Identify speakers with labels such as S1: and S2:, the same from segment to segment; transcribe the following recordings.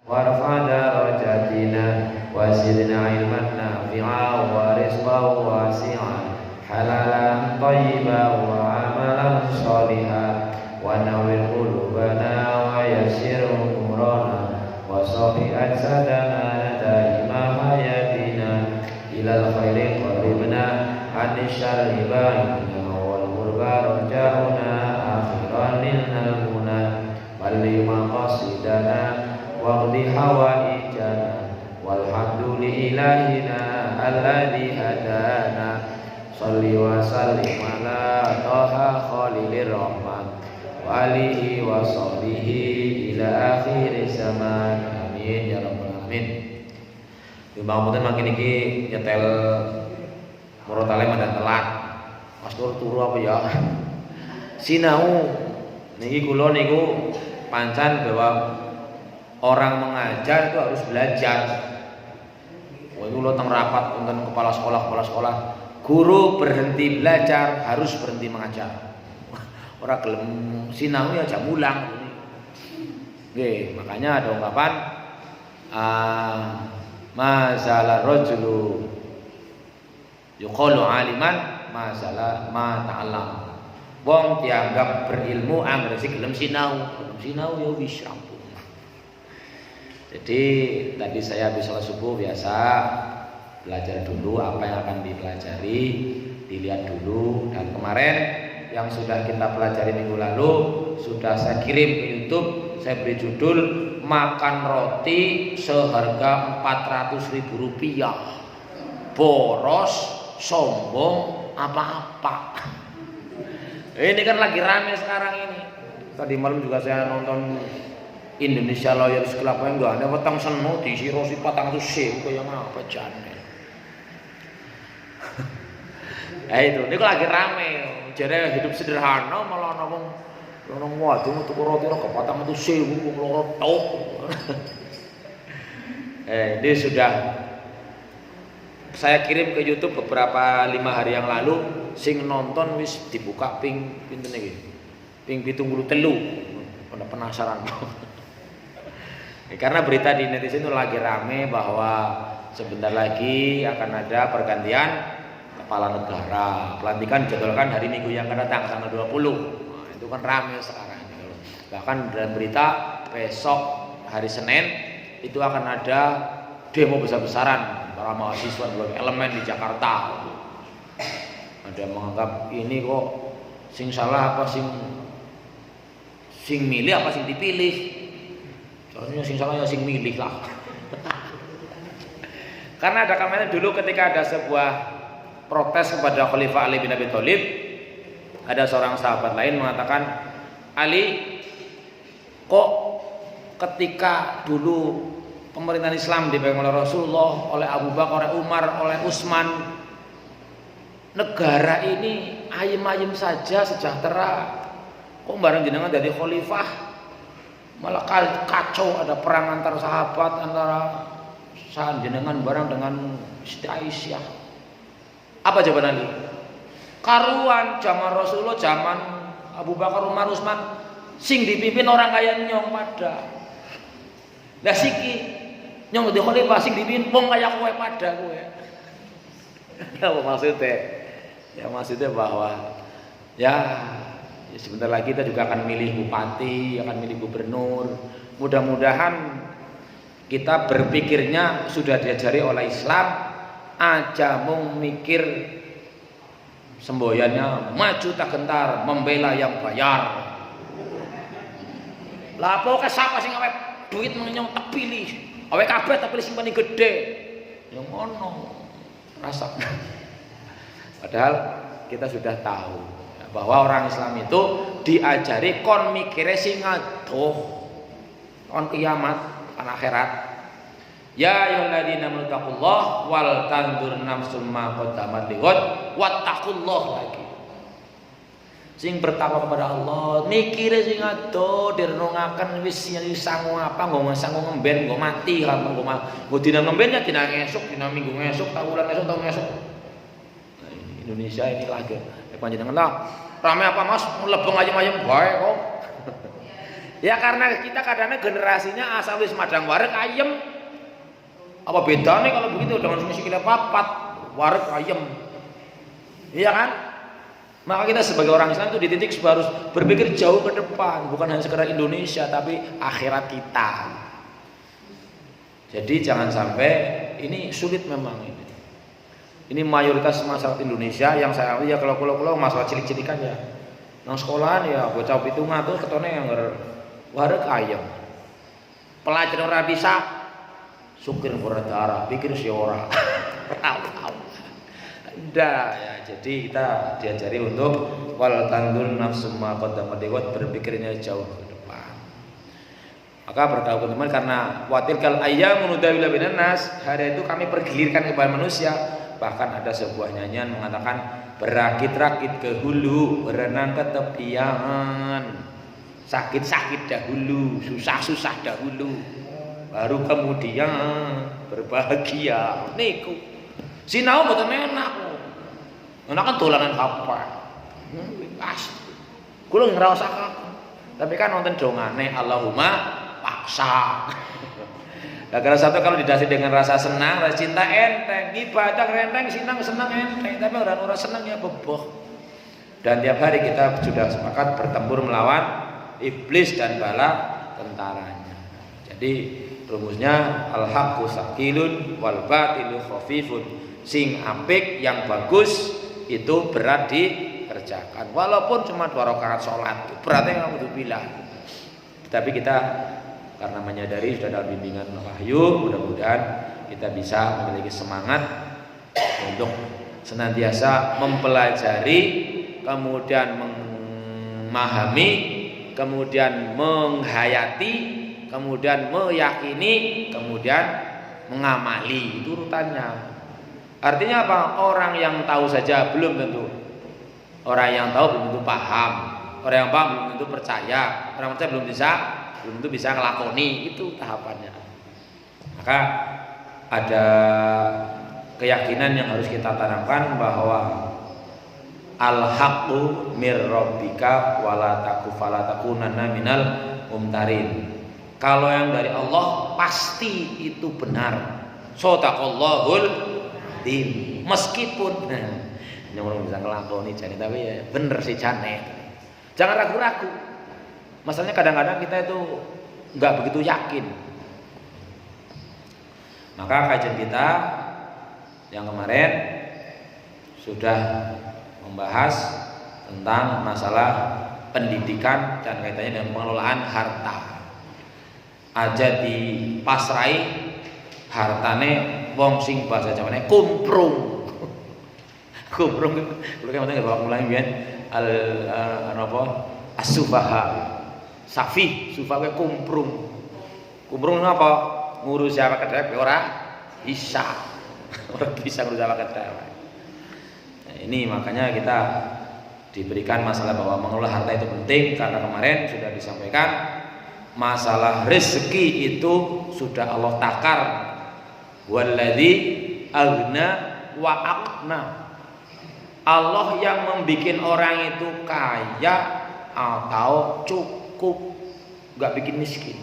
S1: warfa darajatina wa zidna ilman nafi'a wa rizqan wasi'a halalan thayyiban wa amalan shalihan wa nawwir qulubana wa yassir umurana wa sahih ajsadana daima hayatina ilal khairi qaribna anis syarri ba'idna wal qurba raja'una akhiran lil muna balli maqasidana waqdi hawaijana walhamdulillahina alladzi hadana shalli wa sallim ala taha khalilir rahman wa alihi wa sahbihi ila akhir zaman amin ya rabbal alamin. Dibangun makin iki nyetel murotale mandan telat mas turu apa ya sinau niki kula niku pancen bahwa orang mengajar itu harus belajar. Wah, itu lo teng rapat untuk kepala sekolah, guru berhenti belajar harus berhenti mengajar. Orang gelem sinau ya jam ulang. Oke, makanya ada ungkapan masalah rajulu yuqalu aliman masalah ma ta'allam. Wong dianggap berilmu anggere gelem sinau ya wis rampung. Jadi tadi saya habis sholat subuh biasa belajar dulu apa yang akan dipelajari, dilihat dulu. Dan kemarin yang sudah kita pelajari minggu lalu sudah saya kirim ke YouTube. Saya beri judul makan roti seharga 400.000 rupiah, boros, sombong, apa-apa. Ini kan lagi rame sekarang ini. Tadi malam juga saya nonton Indonesia Lawyers Club yang enggak ada wetang seno disirosi 400.000 kaya ngapa jane. Itu niku lagi rame. Jare hidup sederhana malah ana wong waduh tuku roti kok 400.000 wong loro tok. Ini sudah saya kirim ke YouTube beberapa 5 hari yang lalu. Sing nonton wis dibuka ping pinten iki? Ping 73. Pada penasaran. Karena berita di netizen itu lagi rame bahwa sebentar lagi akan ada pergantian kepala negara. Pelantikan dijadwalkan hari Minggu yang akan datang tanggal 20. Nah, itu kan rame sekarang. Bahkan dalam berita besok hari Senin itu akan ada demo besar-besaran para mahasiswa berbagai elemen di Jakarta. Ada yang menganggap ini kok sing salah apa sing milih apa sing dipilih. Soalnya sing salah ya sing milih lah. Karena ada kamera dulu ketika ada sebuah protes kepada Khalifah Ali bin Abi Thalib, ada seorang sahabat lain mengatakan, Ali, kok ketika dulu pemerintahan Islam dipegang oleh Rasulullah, oleh Abu Bakar, oleh Umar, oleh Utsman, negara ini ayem-ayem saja, sejahtera, kok bareng jenengan jadi khalifah malah kacau, ada perang antar sahabat, antara saat jenengan bareng dengan Siti Aisyah. Apa jawaban Ali? Karuan zaman Rasulullah, zaman Abu Bakar, Umar, Utsman sing dipimpin orang kaya nyong pada. Lah siki nyong di khalifah sing dipimpin wong kaya kowe pada kowe. Apa maksudnya? Ya maksudnya bahwa ya sebentar lagi kita juga akan milih bupati, akan milih gubernur. Mudah-mudahan kita berpikirnya sudah diajari oleh Islam, aja mau mikir semboyannya maju tak gentar, membela yang bayar. Lah pokoke sapa sing awet duit menyong tak pilih. Awet kabeh tak pilih sing paling gede. Ya ngono. Rasa. Padahal kita sudah tahu bahwa orang Islam itu diajari kon mikire sing adoh, kon kiamat, kon akhirat. Ya ayyuhalladzina amanu taqullaha wal tanzur nafsum ma qaddamat lighad wattaqullaha lagi. Sing bertakwa kepada Allah, mikire sing adoh, direnungaken wis sangu apa, nggo sangu ngemben, nggo mati, nggo dina ngemben ya dina esuk, dina minggu esuk, tahunan esuk, tahun esuk. Indonesia ini lagi panjenengan lah rame apa mas lebeng ayam-ayam bae kok. Ya karena kita kadang-kadang generasinya asal wis madang wareg ayem. Apa bedanya kalau begitu dengan sikile papat wareg ayem? Iya kan? Maka kita sebagai orang Islam itu di titik harus berpikir jauh ke depan, bukan hanya sekedar Indonesia tapi akhirat kita. Jadi jangan sampai ini sulit memang ini. Ini mayoritas masyarakat Indonesia yang saya ya kalau masalah cilik-cilikan ya. Nang sekolahan ya bocah pitungan tuh ketone yang wareg ayam. Pelajar ora bisa sukir berdarah, pikir si ora. Ndak ya, jadi kita diajari untuk wal tandur nafsu ma qaddamat berpikirnya jauh ke depan. Maka berkata teman karena watilkal ayyamu nudawila bainan nas, hari itu kami pergilirkan kepada manusia. Bahkan ada sebuah nyanyian mengatakan berakit-rakit ke hulu, berenang ke tepian. Sakit-sakit dahulu, susah-susah dahulu, baru kemudian berbahagia. Niku sinau mboten enak. Enak kan dolanan kapan. Pas. Kula ngrasakaken. Tapi kan wonten dongane Allahumma paksa. Nah, karena satu kalau didasari dengan rasa senang, rasa cinta enteng, ibadah enteng, senang enteng, tapi orang senang ya beboh. Dan tiap hari kita sudah sepakat bertempur melawan iblis dan bala tentaranya. Jadi rumusnya al-haqqu saqilun wal batilu khafifun. Sing apik yang bagus itu berat dikerjakan. Walaupun cuma 2 rakaat sholat, beratnya nggak bilang. Tapi kita karena menyadari sudah dalam bimbingan wahyu, mudah-mudahan kita bisa memiliki semangat untuk senantiasa mempelajari, kemudian memahami, kemudian menghayati, kemudian meyakini, kemudian mengamali. Itu urutannya. Artinya apa? Orang yang tahu saja belum tentu. Orang yang tahu belum tentu paham. Orang yang paham belum tentu percaya. Orang percaya belum tentu bisa ngelakoni. Itu tahapannya. Maka ada keyakinan yang harus kita tanamkan bahwa al-haqqu mir rabbika wala takunanna minal mumtarin. Kalau yang dari Allah pasti itu benar. Shadaqallahul azim. Meskipun nyuruh bisa ngelakoni jane tapi ya bener sih jane. Jangan ragu-ragu. Masalahnya kadang-kadang kita itu nggak begitu yakin. Maka kajian kita yang kemarin sudah membahas tentang masalah pendidikan dan kaitannya dengan pengelolaan harta. Aja dipasrai hartane wong sing bahasa Jawane kumprung. Kumprung kulo kan ngoten bapak mulai biyen as-sufaha. Safi, sufaha kumprung. Kumprung apa? Ngurus apa kedhek ora bisa. Ora bisa ngurus apa kedhek. Nah, ini makanya kita diberikan masalah bahwa mengelola harta itu penting karena kemarin sudah disampaikan masalah rezeki itu sudah Allah takar. Walladzi aghna wa aqna. Allah yang membikin orang itu kaya atau cukup, enggak bikin miskin.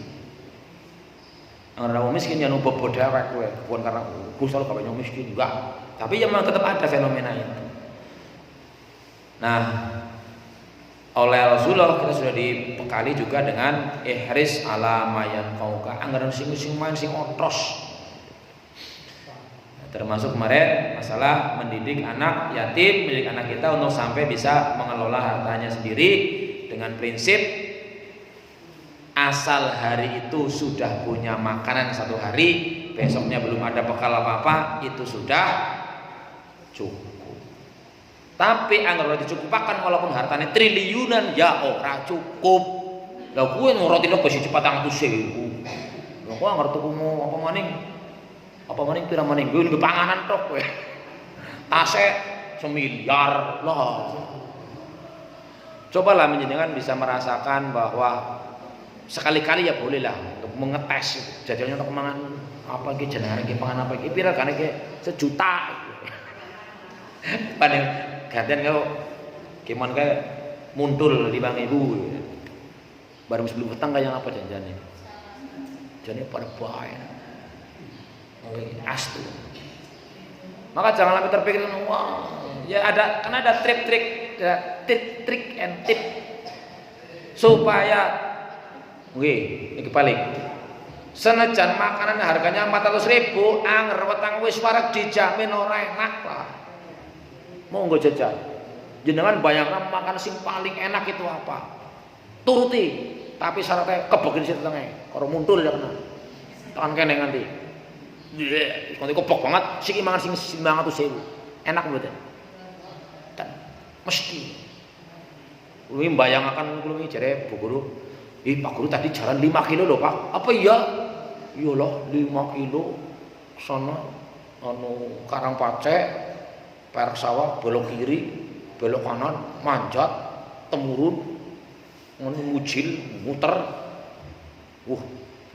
S1: Orang miskin yang numpuk bodawek kowe, bukan karena Gusti Allah kabeh miskin, enggak. Tapi ya memang tetap ada fenomena itu. Nah, oleh Rasulullah kita sudah dibekali juga dengan ihris ala mayan kauka, anggaran sing main sing otros. Termasuk kemarin masalah mendidik anak yatim, mendidik anak kita untuk sampai bisa mengelola hartanya sendiri dengan prinsip asal hari itu sudah punya makanan 1 hari, besoknya belum ada bekal apa-apa, itu sudah cukup. Tapi anggar dicukupakan walaupun hartanya triliunan ya ora cukup. Lah kuwi nurut lho besi cepat 100.000. Lah kok anggar tuku apa maning? Apa maning pira maning nggo panganan tok kowe. Tase 1 miliar lah. Cobalah menjenengan bisa merasakan bahwa sekali-kali ya bolehlah untuk mengetes jadinya untuk mangan apa iki jenenge iki pangan apa iki pira kan iki 1 juta. Paling gantian kau gimana kayak muntul 5.000. Baru sebelum petang kayak apa janjane? Janjane pada bahaya. Astu. Maka jangan sampai terpikir, wah, ya ada, karena ada trik-trik, ya, trik and tip supaya, ini paling. Senajan makanan harganya 400.000, anger wetang wis wareg dijamin ora enak lah. Monggo jajal. Jenengan bayangkan makan sing paling enak itu apa? Turuti, tapi syaratnya kebogin situ tengah, karo muntul ya kena. Tekan kene nganti. Nganti kebok banget, sing mangan sing 900.000. Enak mboten? Kan mesti. Kuwi mbayangaken kuwi jare Bu Guru, Pak Guru tadi jalan 5 kilo loh Pak. Apa iya? Iyalah 5 kilo sana anu Karangpacek, Perak Sawah, belok kiri, belok kanan, manjat, temurun, ngono mujil, muter.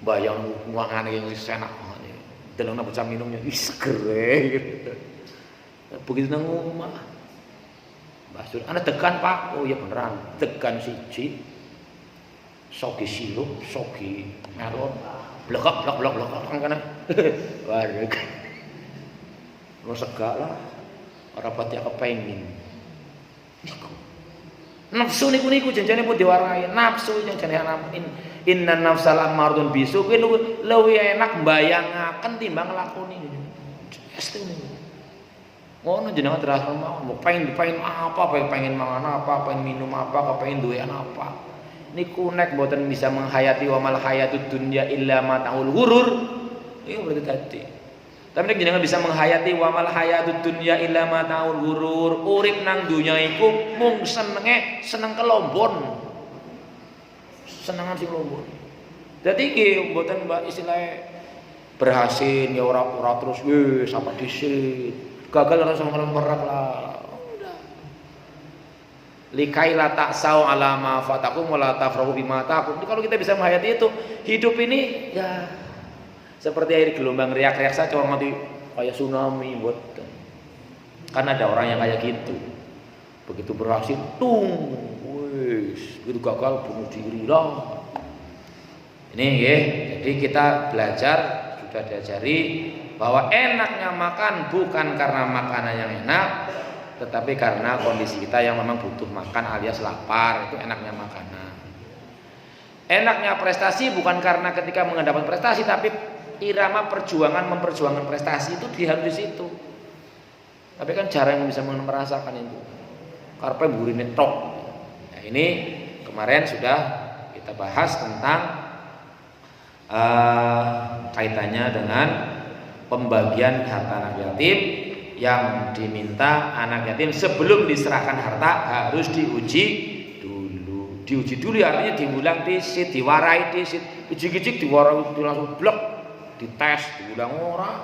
S1: Bayang mangane yang wis enak banget. Delokna bocah minumnya wis seger. Begitu nang omah. Basur, ana degan Pak. Oh iya beneran, degan siji. Sogi sirup, sogi melon. Blekak kan kana. Wareg. Lu segak lah. Ora pati kepengin. Niku. Nafsu niku janjane pun diwarai. Nafsu janjane anamin. Inna nafsal ammarun bisu. Kuwi luwih enak mbayangaken timbang nglakoni. Estu niku. Ngono jenengan terasa mau pengen apa, pengen mangan apa, pengen minum apa, pengen duwean apa. Niku nek mboten bisa menghayati wa mal hayatud dunya illa mataul ghurur. Iku berarti tadi. Tapi nek jenengan bisa menghayati wa mal hayatud dunya illa mataul ghurur, urip nang dunya iku mung seneng kelombon. Senengan sing lombon. Dadi iki mboten mbak istilahnya berhasil ya ora terus wis sampai dhisik. Gagal langsung merak lah. Udah. Likaila ta'sau ala ma fatakum wa la tafrahu bima taqum. Kalau kita bisa menghayati itu, hidup ini ya seperti air gelombang riak-riak saja orang mati kayak tsunami buat. Kan ada orang yang kayak gitu. Begitu berhasil, wis, begitu gagal bunuh diri lah. Ini ya, jadi kita belajar sudah diajari bahwa enaknya makan bukan karena makanan yang enak, tetapi karena kondisi kita yang memang butuh makan alias lapar. Itu enaknya makanan. Enaknya prestasi bukan karena ketika menghadapi prestasi, tapi irama memperjuangkan prestasi itu harus di situ. Tapi kan jarang yang bisa merasakan itu. Karpe burine tok. Nah, ini kemarin sudah kita bahas tentang kaitannya dengan pembagian harta anak yatim, yang diminta anak yatim sebelum diserahkan harta harus diuji dulu artinya diulang disit, diwarai disit, ijik-ijik diwarai langsung blok, dites, diulang orang.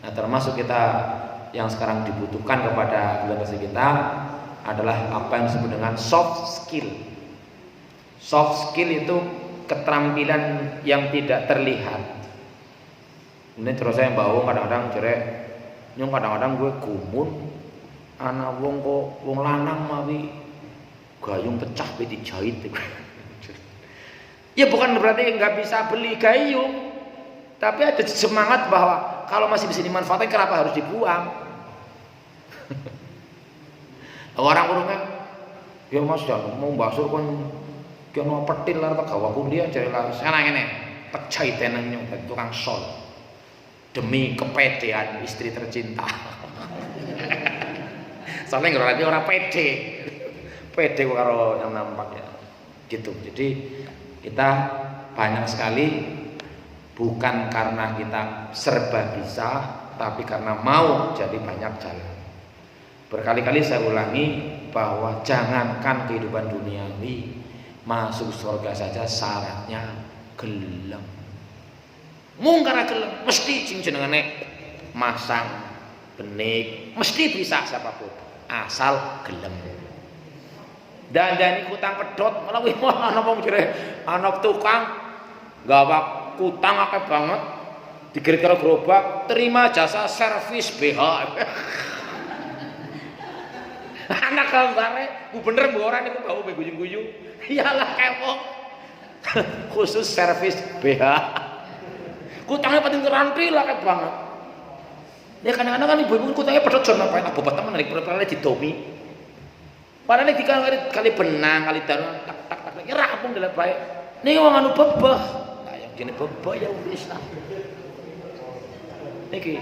S1: Nah termasuk kita yang sekarang dibutuhkan kepada generasi kita adalah apa yang disebut dengan soft skill. Soft skill itu keterampilan yang tidak terlihat. Ini terus saya bawa kadang-kadang cerek, nyong kadang-kadang gue gumun, anak wong kok wong lanang mawi gayung pecah be dijahit. Ya bukan berarti nggak bisa beli gayung, tapi ada semangat bahwa kalau masih bisa dimanfaatkan kenapa harus dibuang? Orang urungnya, ya mas jangan mau basur kan, dia mau petil lah gawa kundi aja lah, sana ini pecah tenang nyong tukang sol. Demi kepedean istri tercinta. Soalnya ngerti orang pede karo yang nampak ya. Gitu. Jadi kita banyak sekali bukan karena kita serba bisa, tapi karena mau jadi banyak jalan. Berkali-kali saya ulangi bahwa jangankan kehidupan duniawi, masuk surga saja syaratnya gelem. Mungkara gelem mesti sing jenengane masang benik mesti bisa siapapun asal gelem. Dandani kutang pedhot malah ana wong jere anak tukang gawa kutang akeh banget digirit karo gerobak terima jasa servis BH. Anak kambare gubernur mbok ora niku bau guyu-guyu. Iyalah kepok. khusus servis BH. Kutangnya paling teranti lah kayak banget. Ya kadang-kadang kan ibu-ibu kutangnya pada jon apa enak bobat temen narik perkara didomi. Padahal kali benang kali daru tak tak tak ya rampung dalam baik. Nih wong anu bebeh. Nah yang gini bebeh ya wis lah. Niki.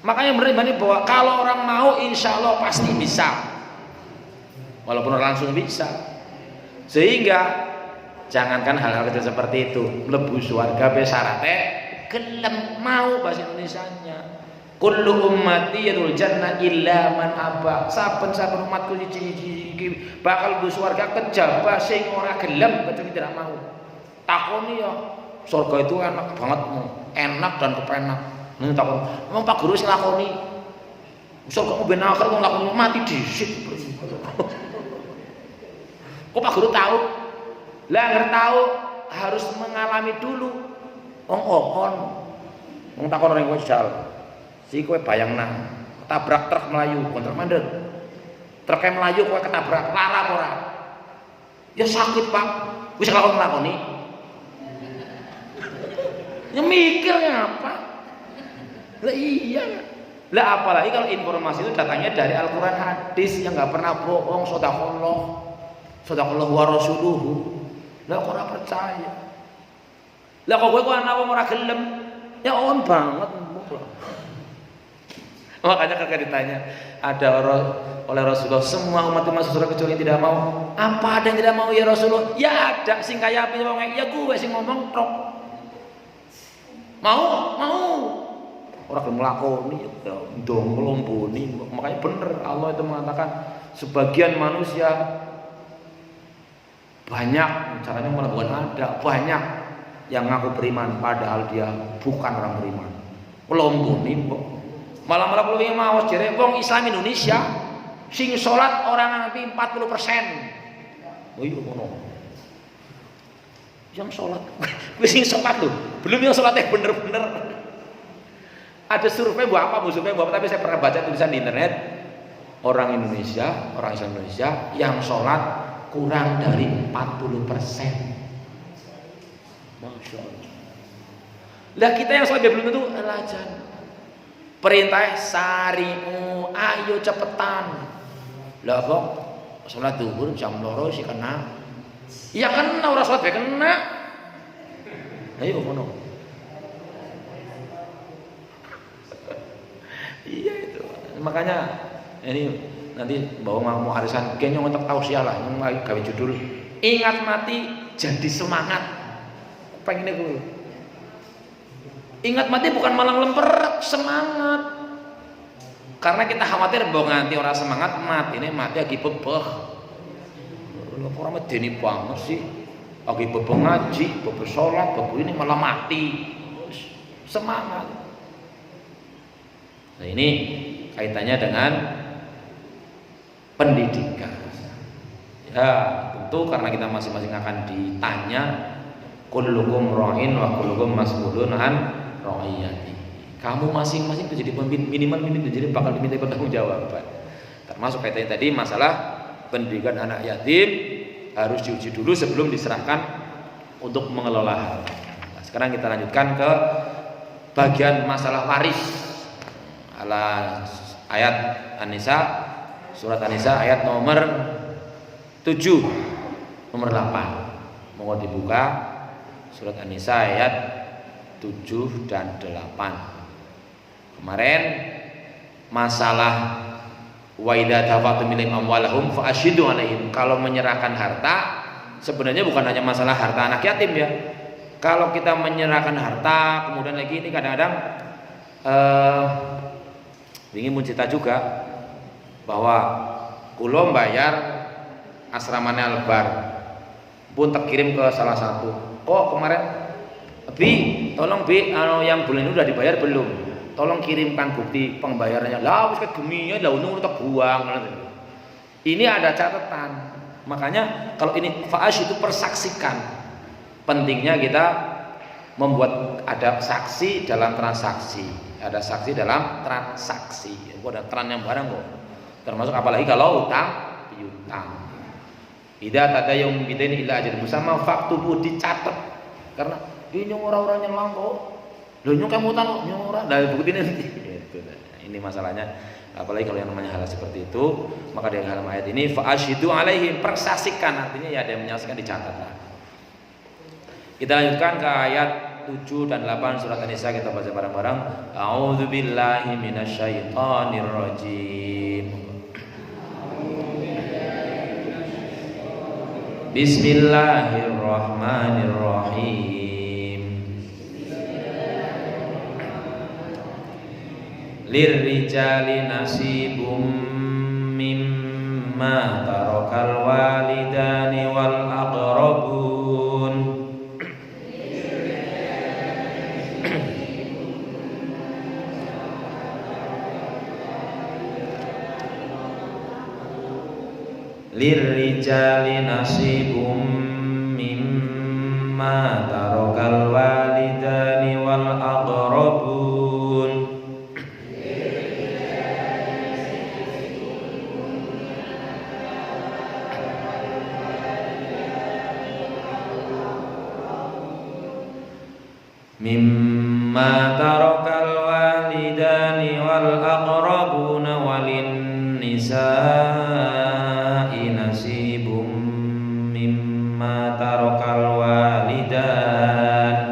S1: Makanya benar bahwa kalau orang mau insya Allah pasti bisa. Walaupun orang langsung bisa. Sehingga jangankan hal-hal kecil seperti itu, mlebu swarga be syaratnya gelem mau bahasa Indonesianya. Kullu ummati yadul jannah illa man aba. Saben-saben umatku iki bakal mlebu swarga kejaba sing ora gelem kecuali tidak mau. Takoni ya, surga itu enak banget, enak dan kepenak. Ning takon, "Emang Pak Guru sing lakoni surga mau ben akhir wong lakoni mati dhisik." Kok Pak Guru tahu? Lah nggak tahu harus mengalami dulu. Ong wong takon orang kowe jal. Si kowe bayangna ketabrak truk melayu, kontra mandek. Truknya melayu kowe ketabrak, lara ora? Ya sakit, Pak. Wis lakoni. Ya mikirnya apa? Lah iya. Lah apalagi kalau informasi itu datangnya dari Al-Qur'an hadis yang nggak pernah bohong, sadaqallah wa rasuluhu. Lah kok ora percaya. Lah kok kowe ana wong ora gelem, ya on banget. Makanya kakak ditanya, ada oleh Rasulullah semua umat masuk surga kecuali yang tidak mau. Apa ada yang tidak mau ya Rasulullah? Ya ada sing kaya api wong ya gue sing ngomong tok. Mau. Ora gelem nglakoni ya ndong nglomboni. Makanya bener Allah itu mengatakan sebagian manusia banyak caranya malah bukan ada banyak yang ngaku beriman padahal dia bukan orang beriman. Ngelomboni kok. Malah kalau yang mau jere wong Islam Indonesia sing salat orang nganti 40%. Oh iya ngono. Yang salat, wis sing salat lho, belum yang salatnya bener-bener. Ada survei buat apa, tapi saya pernah baca tulisan di internet orang Indonesia, orang Islam Indonesia yang salat kurang dari 40%. Masya Allah. Lah kita yang salat belum tentu alajan. Perintah sarimu, ayo cepetan. Lah kok salat zuhur jam 2 sih kena. Ya kena ora salat bae kena. Ayo ngono. Iya itu. Makanya ini nanti bawa mau arisan kayaknya untuk tausiah lah yang lagi gawe judul ingat mati jadi semangat. Pengen gue. Ingat mati bukan malang lemper, semangat. Karena kita khawatir bahwa nganti orang semangat mati lagi bebeh. Orang medeni banget sih. Lagi bebeh ngaji, bebeh sholat, bebeh ini malah mati. Semangat. Nah ini kaitannya dengan pendidikan. Ya tentu karena kita masing-masing akan ditanya, kullukum ra'in wa kullukum mas'ulun an ra'iyati. Kamu masing-masing menjadi pemimpin, minimal jadi bakal diminta pertanggungjawaban. Termasuk kaitannya tadi masalah pendidikan anak yatim harus diuji dulu sebelum diserahkan untuk mengelola. Nah, sekarang kita lanjutkan ke bagian masalah waris. Ala ayat An-Nisa, surat An-Nisa ayat nomor 7, nomor 8. Mau dibuka surat An-Nisa ayat 7 dan 8. Kemarin masalah wa idza tafatum ilaihim amwalahum fa ashidu alaihim. Kalau menyerahkan harta sebenarnya bukan hanya masalah harta anak yatim ya. Kalau kita menyerahkan harta kemudian lagi ini kadang-kadang ingin mencerita juga bahwa kulo bayar asramanya Albar pun terkirim ke salah satu. Kok kemarin Bi, tolong Bi, yang bulan ini udah dibayar belum? Tolong kirimkan bukti pembayarannya. Lah wis kegeminya lah untung tak buang. Ini ada catatan. Makanya kalau ini fa'ash itu persaksikan. Pentingnya kita membuat ada saksi dalam transaksi. Ada saksi dalam transaksi. Ada tran yang barang kok. Termasuk apalagi kalau utang piutang. Idza tadayyum bidain ila ajalin musamma faktubu, dicatat. Karena ini orang-orang yang lampau. Loh nyung kamu tahu nyung ora. Lah buktinya nanti. Gitu. Ini masalahnya. Apalagi kalau yang namanya hal seperti itu, maka di dalam ayat ini fa asyidu alaihim, persaksikan, artinya ya ada yang menyaksikan, dicatatlah. Kita lanjutkan ke ayat 7 dan 8 surat An-Nisa, kita baca bareng-bareng. A'udzubillahi minasyaitonir rajim. Bismillahirrahmanirrahim. Lirrijali nasibum mimma tarakal walidani wal aqrabun. Lirrijali nasibum mimma tarakal walidani wal aqrabun. Mimma tarakal walidani wal aqrabuna walin nisa'i nasibum mimma tarakal walidan.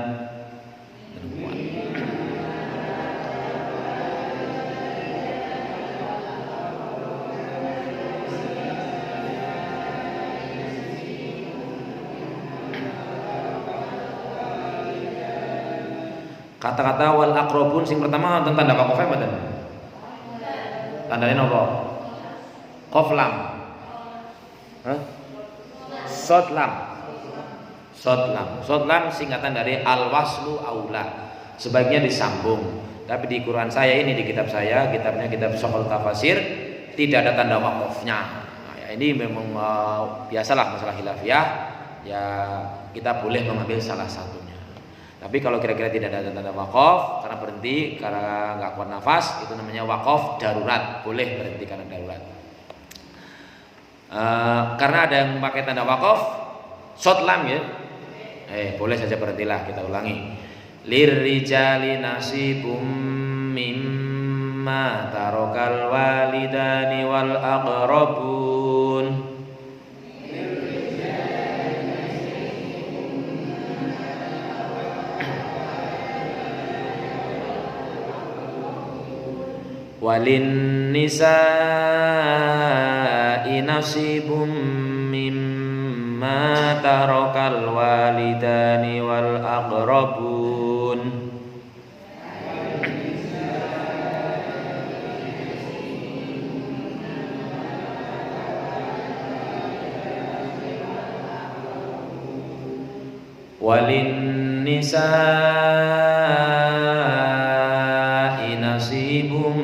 S1: Kata-kata wal aqrabun sing pertama tentang tanda waqaf mboten? Tandane napa? Qaf lam. Hah? Shad lam. Shad lam. Shad lam singkatan dari al waslu aula. Sebaiknya disambung. Tapi di Quran saya ini, di kitab saya, kitabnya kitab Sahih Tafsir, tidak ada tanda waqafnya. Nah, ya ini memang biasalah masalah khilafiyah. Ya kita boleh mengambil salah satunya. Tapi kalau kira-kira tidak ada tanda waqaf karena berhenti karena nggak kuat nafas, itu namanya waqaf darurat, boleh berhenti karena darurat. Karena ada yang pakai tanda waqaf short lam ya, boleh saja berhentilah. Kita ulangi. Lirrijali nasibum mimma tarakal walidani wal aqrabun. Walin nisa'i nasibum mimma tarakal walidani wal aqrabun. Walin nisa'i nasibum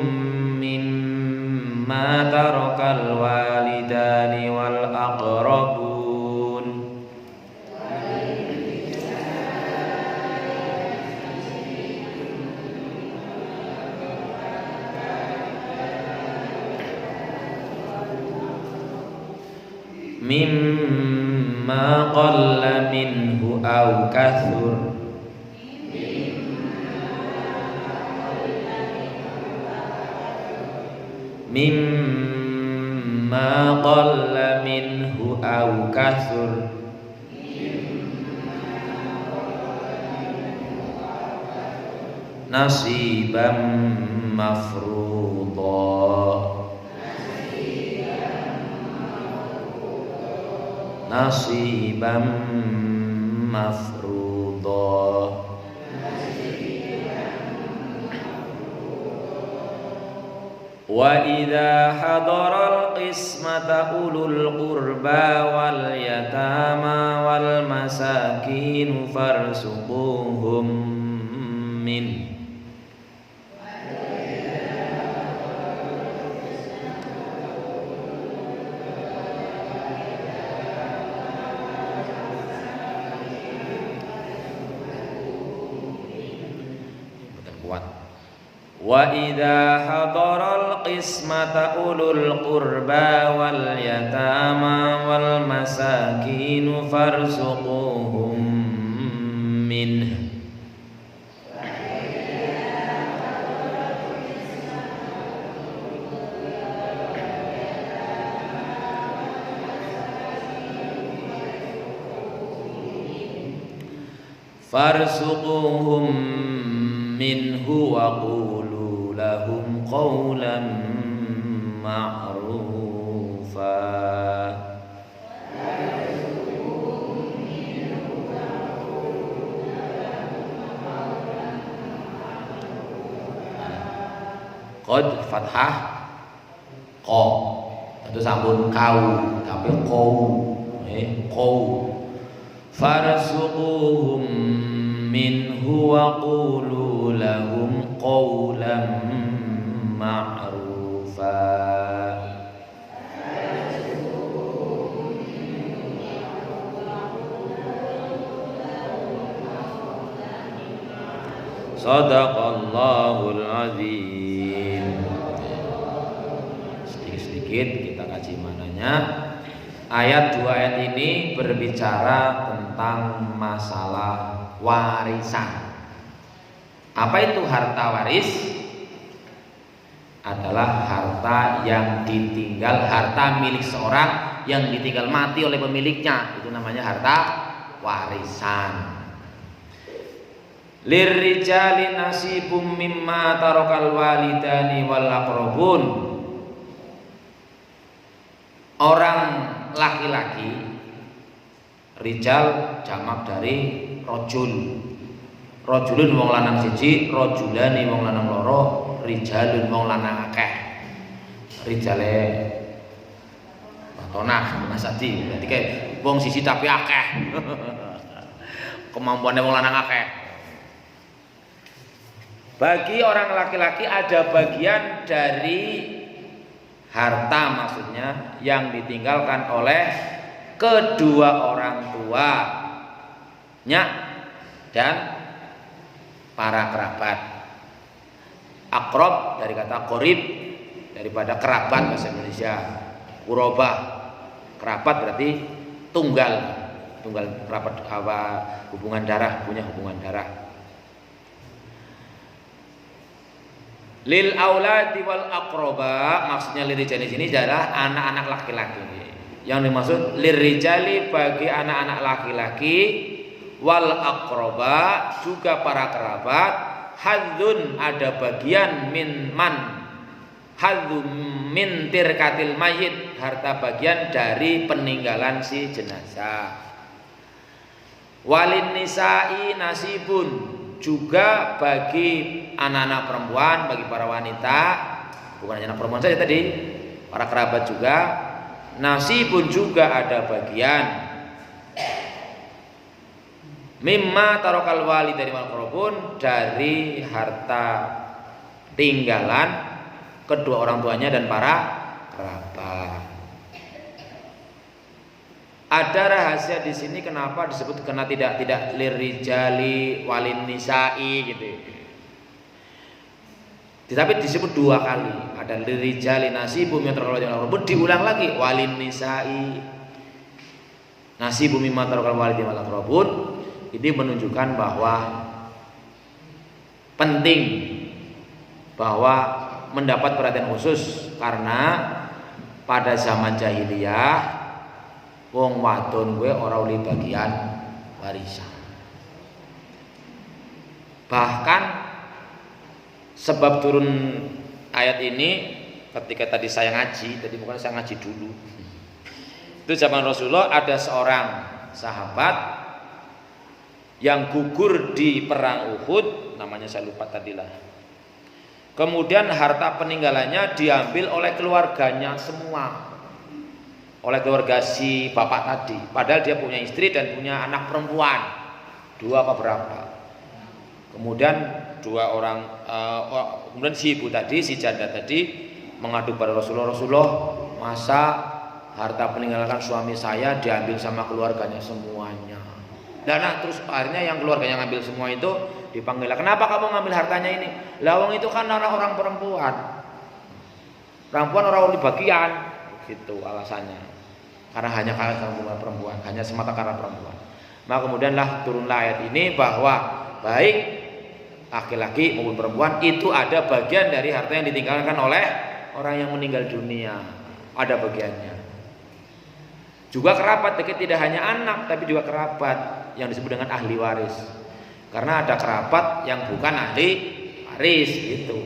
S1: mimma tarakal walidani wal aqrabun. Mimma qalla minhu aw kathur. Mimma qalla minhu aw kathur. Nasiban mafruḍa. Nasiban mafruḍa. Wa idza hadaral qismata ulul qurba wal yatama wal masakin farsuquhum min. Kuat. Wa idza hadaral qismata ulul qurba wal yatama wal masakin farzuquhum min. Farzuquhum minhu wa qulu lahum qawlan ma'rufa. Qad fathah qa itu sambung kau tapi qau farzuquhum minhu wa qulu lahum qawlan ma'rufa. Sadaqallahul azim. Sedikit-sedikit kita kaji mananya. Ayat 2 ayat ini berbicara tentang masalah warisan. Apa itu harta waris? Adalah harta yang ditinggal, harta milik seorang yang ditinggal mati oleh pemiliknya. Itu namanya harta warisan. Lirrijali nasibum mimma tarakal walidani wal aqrabun. Orang laki-laki, rijal jamak dari rojul. Rojulun wong lanang siji, rojulani wong lanang loro, rijalun wong lanang akeh. Rijale patonah masati, dadi kae wong siji tapi akeh. Kemampuane wong lanang akeh. Bagi orang laki-laki ada bagian dari harta maksudnya yang ditinggalkan oleh kedua orang tuanya dan para kerabat. Akrob dari kata korib, daripada kerabat bahasa Indonesia. Urobah, kerabat berarti tunggal kerabat, apa, hubungan darah, punya hubungan darah. Lil auladi wal aqroba, maksudnya lirijali sini adalah anak-anak laki-laki. Yang dimaksud lirijali bagi anak-anak laki-laki, wal aqroba juga para kerabat, hadzun ada bagian min man, hadzum min tirkatil mayit, harta bagian dari peninggalan si jenazah. Walin nisa'i nasibun, juga bagi anak-anak perempuan, bagi para wanita, bukan hanya anak perempuan saja tadi, para kerabat juga, nasibun juga ada bagian. Mimma tarokal wali dari malkorobun, dari harta tinggalan kedua orang tuanya dan para kerabat. Ada rahasia di sini kenapa disebut karena tidak lirijali walin nisa'i gitu. Tetapi disebut 2 kali. Ada lirijali nasibum yang terlalu jauh, diulang lagi walin nisa'i nasibum mimma tarakal walidayni wal aqrabun. Ini menunjukkan bahwa penting bahwa mendapat perhatian khusus karena pada zaman jahiliyah wong wadon gue ora oleh bagian warisan. Bahkan sebab turun ayat ini ketika tadi saya ngaji, tadi bukan saya ngaji dulu. Itu zaman Rasulullah ada seorang sahabat yang gugur di perang Uhud, namanya saya lupa tadilah. Kemudian harta peninggalannya diambil oleh keluarganya semua. Oleh keluarga si bapak tadi, padahal dia punya istri dan punya anak perempuan 2 apa berapa. Kemudian 2 orang, kemudian si ibu tadi, si janda tadi mengadu pada Rasulullah, masa harta peninggalan suami saya diambil sama keluarganya semuanya. Nah, terus akhirnya yang keluarganya ngambil semua itu dipanggil. Kenapa kamu ngambil hartanya ini? Lawang itu kan orang perempuan. Perempuan orang di bagian, gitu alasannya. Karena hanya karena perempuan, hanya semata karena perempuan. Maka kemudianlah turunlah ayat ini bahwa baik laki-laki maupun perempuan itu ada bagian dari harta yang ditinggalkan oleh orang yang meninggal dunia. Ada bagiannya. Juga kerabat dekat, tidak hanya anak tapi juga kerabat yang disebut dengan ahli waris. Karena ada kerabat yang bukan ahli waris gitu.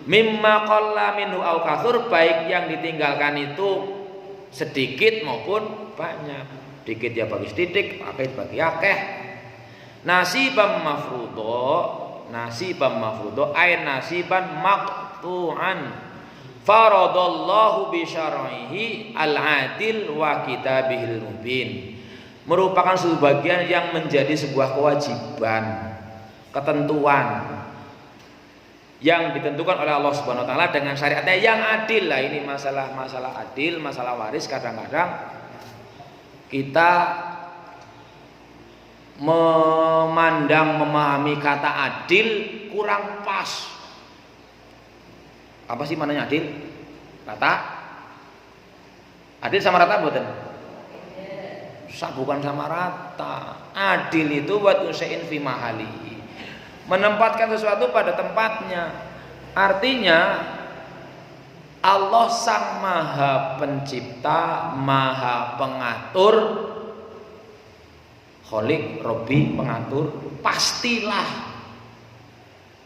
S1: Mimma qalla minhu au katsur, baik yang ditinggalkan itu sedikit maupun banyak. Dikit ya bagi sedikit, akeh bagi akeh. Nasibam mafruḍo ay nasiban maqtu'an faradallahu bi syar'ihi al-adil wa kitabihil mubin, merupakan suatu bagian yang menjadi sebuah kewajiban, ketentuan yang ditentukan oleh Allah Subhanahu wa taala dengan syariatnya yang adil. Lah ini masalah adil, masalah waris kadang-kadang kita memahami kata adil kurang pas. Apa sih maknanya adil? Rata? Adil sama rata mboten? Bukan sama rata. Adil itu wa tusain fi mahali, menempatkan sesuatu pada tempatnya. Artinya Allah sang maha pencipta, maha pengatur, Kholik, Robbi, pengatur, pastilah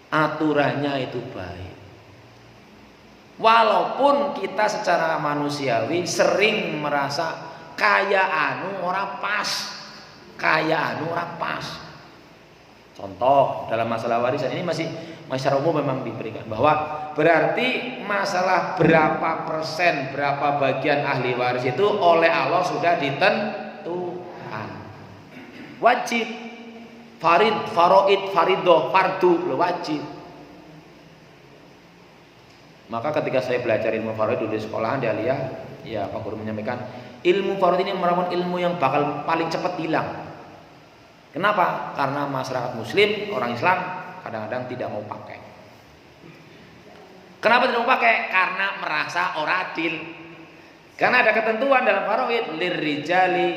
S1: aturannya itu baik. Walaupun kita secara manusiawi sering merasa kaya anu ora pas. Contoh dalam masalah warisan ini masih secara umum memang diberikan bahwa berarti masalah berapa persen, berapa bagian ahli waris itu oleh Allah sudah ditentukan. Wajib, faridoh, fardu, wajib. Maka ketika saya belajar ilmu faraid di sekolahan di Aliyah, ya Pak Guru menyampaikan ilmu faraid ini merupakan ilmu yang bakal paling cepat hilang. Kenapa? Karena masyarakat muslim, orang Islam kadang-kadang tidak mau pakai. Kenapa tidak mau pakai? Karena merasa ora adil. Karena ada ketentuan dalam faraid lirrijali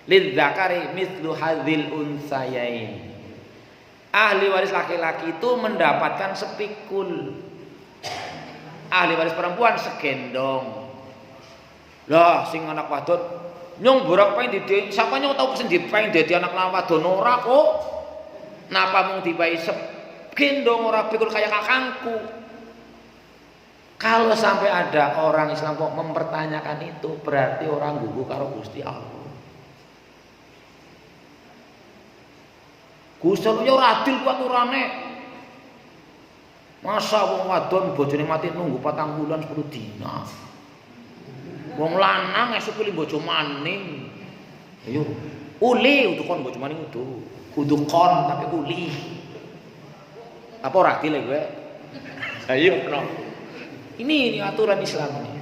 S1: lidzakari mithlu hadzil unsayain. Ahli waris laki-laki itu mendapatkan sepikul, ahli waris perempuan segendong. Lah sing anak wadon nyong borak paing didi, sapa nyong tau pesen dipaing dadi anak wadon ora kok. Napa mung dipahi segendong ora pikul kayak kakangku. Kalau sampai ada orang Islam kok mempertanyakan itu, berarti orang gugu karo Gusti Allah. Gusti Allah ya ora adil ku aturane. Masa wong wadon bojone mati nunggu 4 bulan 10 dina. Wong lanang esuk li bojo maning. Ayo, uli untuk kon bojo maning kudu kon tapi uli. Apa ora adil kowe? Ayo, no. Ini aturan Islam ini.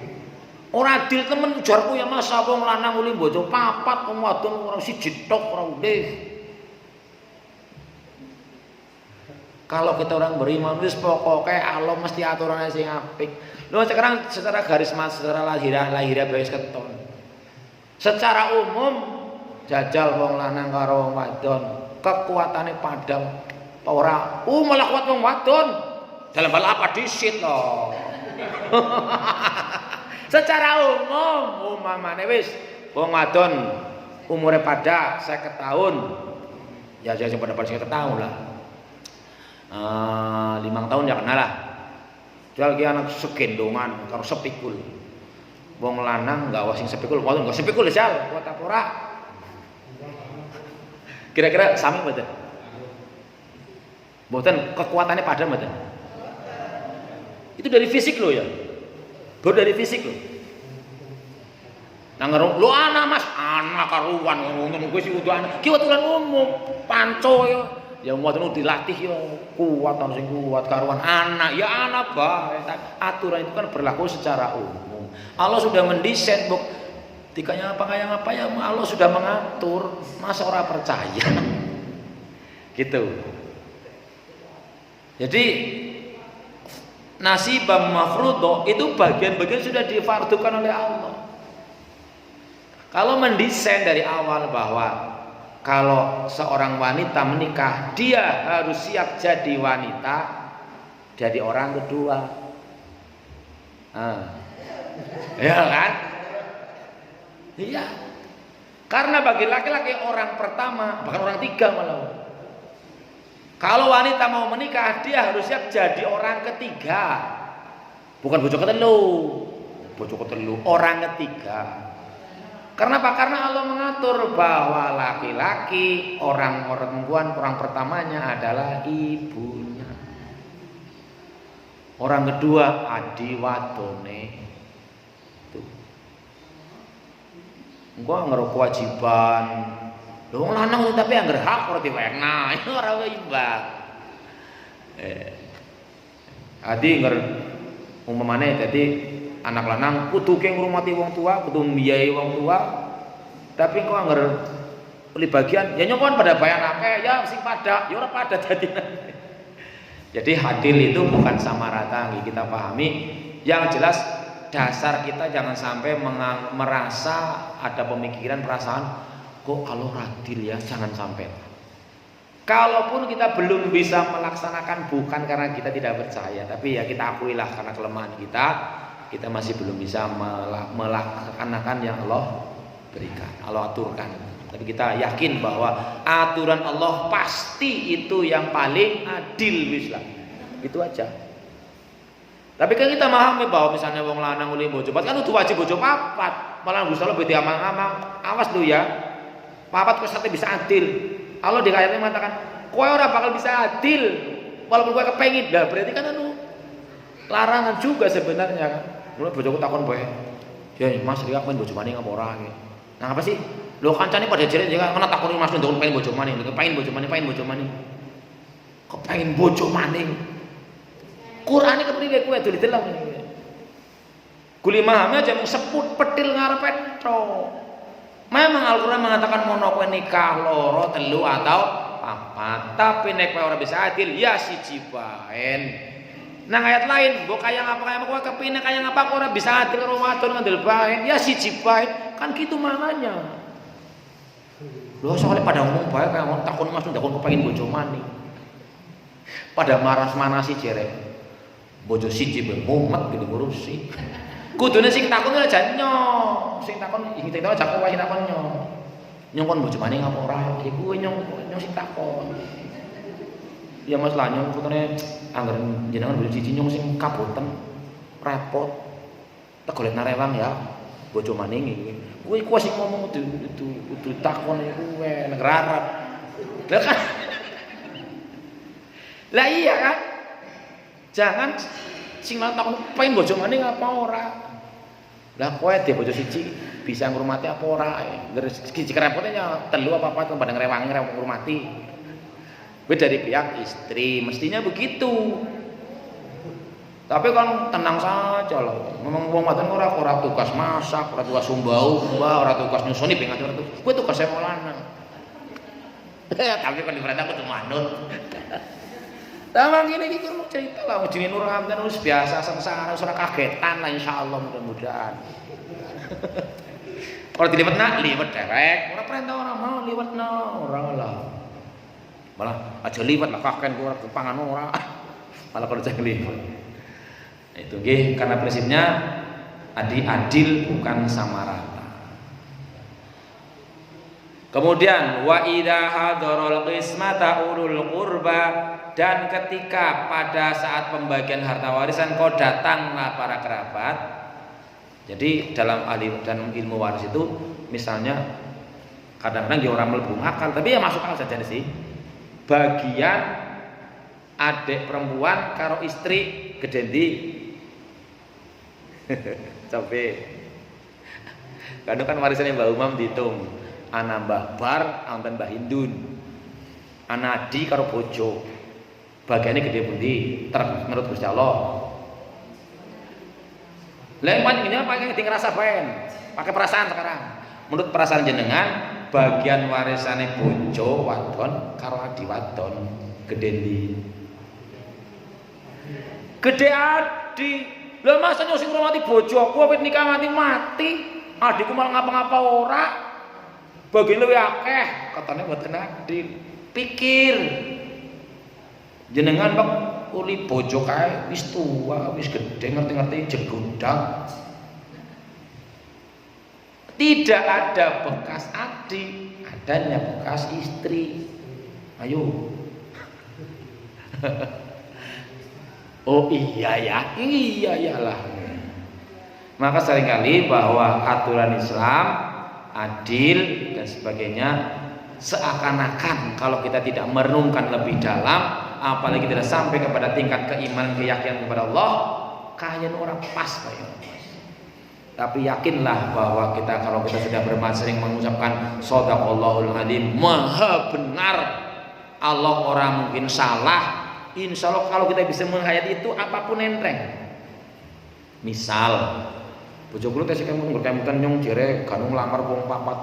S1: Ora adil temen ujarku ya masa wong lanang uli bojo 4, wong wadon ora siji tok ora udih. Kalau kita orang beriman wis pokoknya Allah mesti aturannya sing apik. Lho sekarang secara garis mas, secara lahiriah wis keton. Secara umum jajal wong lanang karo wong wadon, kekuatannya padang apa ora? Malah kuat wong wadon. Dalam hal apa disit loh. Secara umum umpamane wis wong wadon umure pada 50 tahun. Ya sing pada 50 tahun lah. 5 tahun ya kenal lah. Jual ki anak segendongan karo sepikul. Wong lanang enggak wasing sepikul, wadon enggak sepikul jal, kuat apa ora? Kira-kira sami mboten? Mboten kekuatannya padha mboten? Itu dari fisik lo ya. Baru dari fisik lo. Nang ngerung lo anak Mas, anak karuan ngomong kowe sing kudu anak. Ki aturan umum, panco ya. Ya wadon dilatih ya kuat harus kuat karuan anak ya anak bae. Aturan itu kan berlaku secara umum. Allah sudah mendesain Dikanya apa kayak apa ya Allah sudah mengatur, masa orang percaya. Gitu. Jadi nasibam mafruḍo itu bagian-bagian sudah difardukan oleh Allah. Kalau mendesain dari awal bahwa kalau seorang wanita menikah dia harus siap jadi wanita, jadi orang kedua, ya kan? Iya. Karena bagi laki-laki orang pertama, bahkan orang tiga malah. Kalau wanita mau menikah, dia harus siap jadi orang ketiga. Bukan bojo ketelu. Bojo ketelu, orang ketiga. Karena apa? Karena Allah mengatur bahwa laki-laki, orang perempuan, orang pertamanya adalah ibunya. Orang kedua adi wadone. Gua ngero kewajiban. Lho wong lanang tapi anggar hak ora diwehna, ora imbang. Adi ngger umpamane dadi anak lanang kudu ke ngurmati wong tua, kudu mbiayai wong tua. Tapi kok anggar beli bagian ya nyokon pada bayan akeh ya sing pada, ya ora pada dadi. Jadi adil itu bukan sama rata, kita pahami. Yang jelas dasar kita jangan sampai merasa ada pemikiran perasaan kok Allah adil ya, jangan sampai. Kalaupun kita belum bisa melaksanakan bukan karena kita tidak percaya, tapi ya kita akuilah karena kelemahan kita masih belum bisa melaksanakan yang Allah berikan, Allah aturkan. Tapi kita yakin bahwa aturan Allah pasti itu yang paling adil Islam. Itu aja. Tapi kan kita memahami bahwa misalnya wong lanang uli bojo papat kan udah wajib bojo papat. Malah Gusti Allah beda amang-amang. Awas lu ya. Papat kok sampai bisa adil. Allah di ayatnya mengatakan, kowe ora bakal bisa adil walaupun kowe kepengin. Lah berarti kan larangan juga sebenarnya kan. Mulai bojoku takon bae. Ya Mas Ria pengen bojo maning apa ora iki. Nah apa sih? Lho kancane pada jere ya mana takoni Mas ndok pengen bojo maning, pengen bojo maning, pengen bojo maning. Kok pengen bojo maning? Qur'ane kepriye kowe do didelok. Kuli mahame aja mung seput petil ngarepe tok. Memang Al-Qur'an mengatakan mono kowe nikah loro, telu atau papat. Tapi nek kowe ora bisa adil ya siji bae. Nang ayat lain, mbok kaya ngapa kowe kepine kaya ngapa kowe ora bisa adil karo wadon ngandel bae. Ya siji bae. Kan gitu mananya. Lho soalnya pada ngomong bae kaya takon Mas ndakon kepengin bojo maning. Pada maras-manasi jere. Bojo siji ben mumet gitu ngurusi. Kudune sing takon aja nyo. Sing takon iki tenan aja kowe sing takon nyo. Nyong bojo maning apa ora? Iku nyong sing takon. Ya Mas lah nyong putune anggar jenengan bojo siji nyong sing kaboten repot. Tak golek narewang ya. Bojo maning iki. Kowe sing ngomong kudu takon kowe nek rarap. Lah kan. Lah iya kan? Jangan sing takon pengen bojo maning apa ora. Lah kowe dhe bojo siji bisa ngurmati apa ora. Siji kerepotnya telu apa papat pada ngrewangi ngurmati. Kuwi dari pihak istri mestinya begitu. Tapi kan tenang saja loh. Memang wong wadon ora tugas masak, ora tugas sumbau, ora tugas nyusoni pengen ora tugas. Kuwi tugas e lanang. Tapi kan diperintah kudu manut. Tamang ini iki mau cerita lah, jenenge Nur Hamdan wis biasa sengsara, ora kagetan lah insyaallah mudah-mudahan. Kalau diliwet liwet derek, ora perintah ora mau liwetno, ora lah. Malah aja liwet lah kaken ora pangan ora. Malah kerja liwet. Itu nggih karena prinsipnya adil bukan sama rata. Kemudian wa idza hadarul qismata ulul qurba, dan ketika pada saat pembagian harta warisan kau datanglah para kerabat. Jadi dalam ilmu waris itu misalnya kadang-kadang dia orang mlebu akal, tapi ya masuk akal saja sih. Bagian adik perempuan karo istri gedendi. Sampai kadang kan warisannya Mbak Umam dihitung. Anak Mbah Bar, anten Mbah Hindun. Anak Adi karo bojo. Bagiannya gede pundi? Menurut Gusti Allah. Lah panjenengan pakai ngerasa baen, pakai perasaan sekarang. Menurut perasaan jenengan, bagian warisane bojo wadon karo adi wadon gede ndi? Gede adi. Lah masa nyusi ngurmati bojoku awit nikah nganti mati, adikku malah ngapa-ngapa ora. Bagian luwih akeh, katanya mboten adil. Pikir. Jenengan Pak uli bojo kae wis tua, wis gede ngerti-ngerti jegodak. Tidak ada bekas adik, adanya bekas istri. Ayo. Oh iya ya, iya iyalah. Maka seringkali bahwa aturan Islam adil dan sebagainya seakan-akan kalau kita tidak merenungkan lebih dalam, apalagi tidak sampai kepada tingkat keimanan keyakinan kepada Allah, kayaknya orang pas kayak. Tapi yakinlah bahwa kita kalau kita sudah sering mengucapkan shadaqallahul adzim, maha benar, Allah orang mungkin salah. Insya Allah kalau kita bisa menghayati itu apapun enteng. Misal bojo kula tesih kemung berkemutan nyong jere ganung lamar wong papat.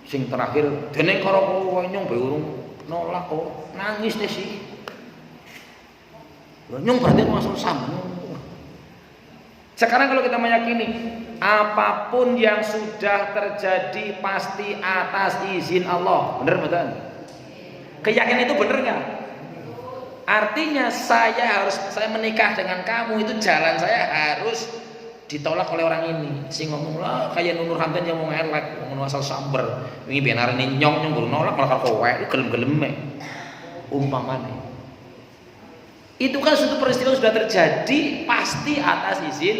S1: Sing terakhir dene karo kowe nyong be urung nolak kok, nangis tesih. Nyong berarti masuk sambung. Sekarang kalau kita meyakini apapun yang sudah terjadi pasti atas izin Allah, benar betul? Keyakinan itu benar nggak? Artinya saya menikah dengan kamu itu jalan saya harus ditolak oleh orang ini. Sing ngomong lah kayak Nur Hamdan yang mau ngelak, ngomong asal samber. Wingi benar ini nyong baru nolak malah kowe itu gelem-gelem umpamane. Itu kan suatu peristiwa sudah terjadi pasti atas izin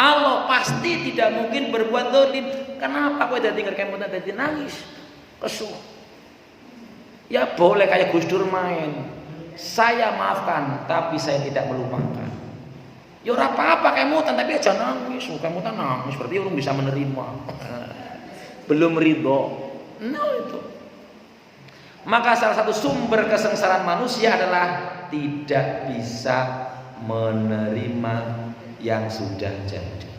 S1: Allah, pasti tidak mungkin berbuat zalim. Kenapa kowe dadi ngerkemutan dadi nangis? Kesuh. Ya boleh kayak Gus Dur main. Saya maafkan tapi saya tidak melupakan. Ya ora apa-apa kemutan tapi aja nangis. Kemutan nangis berarti orang bisa menerima. Belum ridho. Nah itu. Maka salah satu sumber kesengsaraan manusia adalah tidak bisa menerima yang sudah jadi.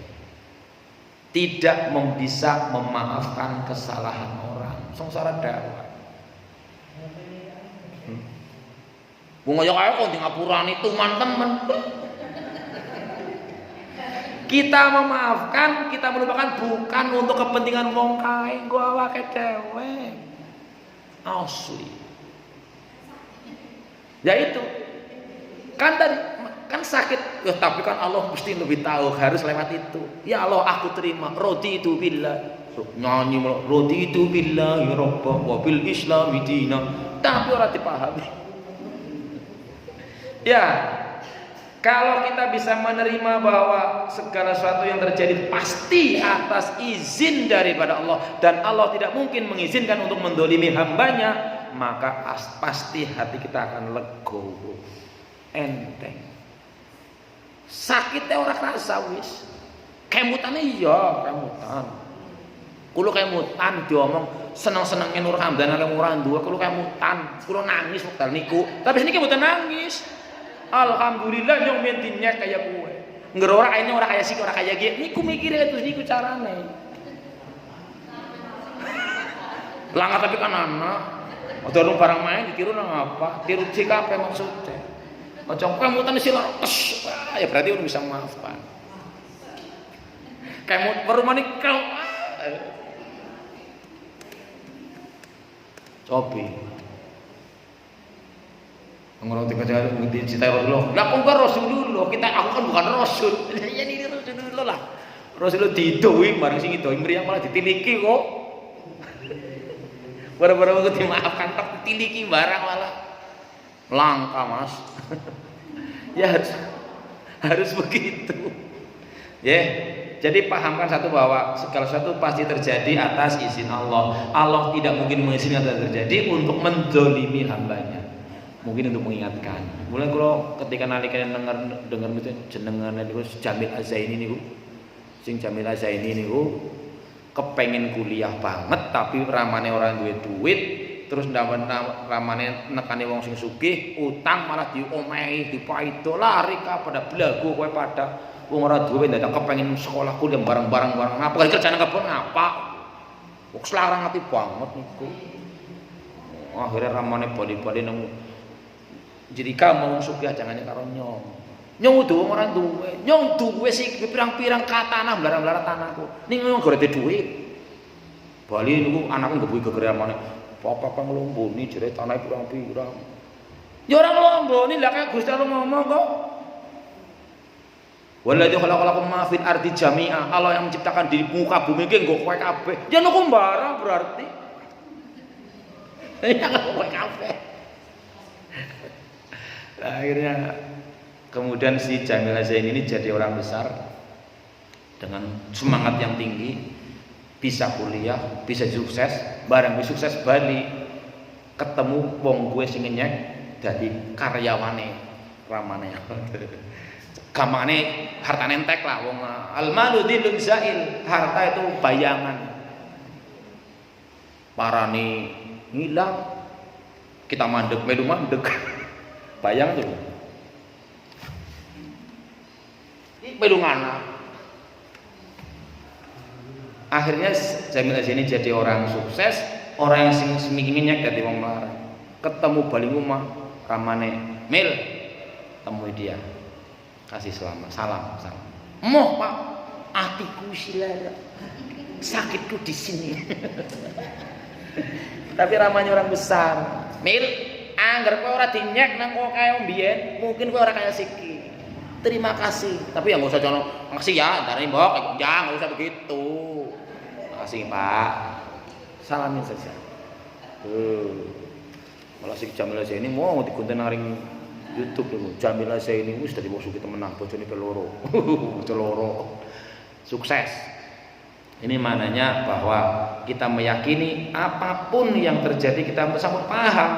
S1: Tidak bisa memaafkan kesalahan orang. Sengsara dakwah. Wong kaya kaya kok di ngapurani tuman temen. Kita memaafkan, kita melupakan bukan untuk kepentingan wong kae, nggo awake dhewe. Asli. Ya itu. Kan tadi kan sakit, ya, tapi kan Allah mesti lebih tahu, harus lewat itu. Ya Allah, aku terima, raditu billah. Nyanyi raditu billah ya Rabb wa bil Islam dina. Tapi ora dipahami. Ya, kalau kita bisa menerima bahwa segala sesuatu yang terjadi pasti atas izin daripada Allah dan Allah tidak mungkin mengizinkan untuk mendolimi hambanya, maka pasti hati kita akan legowo, enteng. Sakitnya orang rasa wis, kemutan iya kemutan. Kulo kemutan diomong seneng-senengnya Nur Hamdan ala murah dua, kulo kemutan, kulo nangis waktu niku, tapi sini kemutan nangis. Alhamdulillah nyong mentinya kayak gue. Ngerora kayaknya orang kayak sih, orang kayak dia. Niku mikirnya itu niku carane. Langgar tapi kan anak. Ada orang barang main ditiru nang apa? Tiru sikap maksudnya. Macam kowe mutan sila tes. Ya berarti orang bisa memaafkan. Kayak perumah kau. Cobi. Ngomong tiga-tiga dicintai Rasulullah. Lah kok enggak Rasulullah? Aku kan bukan Rasul. Ya ini Rasulullah lah. Rasulullah didoi bareng sing itu mriyang malah ditiliki kok. Bara-bara kok dimaafkan tak ditiliki barang malah. Langka, Mas. Ya harus begitu. Ya. Jadi pahamkan satu bahwa segala sesuatu pasti terjadi atas izin Allah. Allah tidak mungkin mengizinkan terjadi untuk menzalimi hambanya. Mungkin untuk mengingatkan. Mulai kalau ketika nalika dengar itu jenengan niku Jamil Azaini niku. Sing Jamil Azaini niku kepengen kuliah banget tapi ramane orang duwe duit, terus ramane nekani wong sing sugih, utang malah diomehi, dipaido, lari pada belagu kowe pada wong ora duwe dadak kepengin sekolah kuliah bareng-bareng ngapa kerjane kebon ngapa. Kok selarang ati banget niku. Akhirnya ramane bali-bali nang jadi kamu sugih jangan karo nyong. Nyong duwe ora duwe. Nyong duwe sik pirang-pirang katanah blara-blara tanahku. Ning nyong gore duwe. Bali niku anake nggebuhi gegere ramane. Papa nglomboni jere tanah pirang-pirang. Ya ora nglomboni lah kaya Gusti Allah ngomong kok. Waladzi khalaqalakum ma fil ardi jami'a. Allah yang menciptakan di muka bumi iki nggo kowe kabeh. Ya niku barang berarti. Ya kowe kabeh. Akhirnya kemudian si Jamil Zain ini jadi orang besar dengan semangat yang tinggi, bisa kuliah, bisa sukses, bareng sukses bali ketemu wong gue sing nyek dadi karyawane ramane. Gamane hartane entek lah wong al-malu dzilun zail, harta itu bayangan. Parane ngilang kita mandek melu mandek. Bayang tuh. Ini melu ngana. Akhirnya Jamil Zaini jadi orang sukses, orang yang seminggu-minggu dadi wong melarat. Ketemu bali rumah ramane, "Mil, temui dia." Kasih selamat, salam. Moh, Pak, atiku silara. Sakitku di sini. Tapi ramanya orang besar. "Mil, angger kowe ora dinyek nang kok kaya mbiyen, mungkin kowe ora kaya siki. Terima kasih." Tapi ya enggak usah jono, "Makasih ya, darane mbok." Ya, enggak usah begitu. Makasih, Pak. Salamin saja. Malah si Jamil Zaini mau digonten ring YouTube lho. Jamil Zaini wis dadi musuh temenan, bojone peloro. Celoro. Sukses. Ini maknanya bahwa kita meyakini apapun yang terjadi kita bersama paham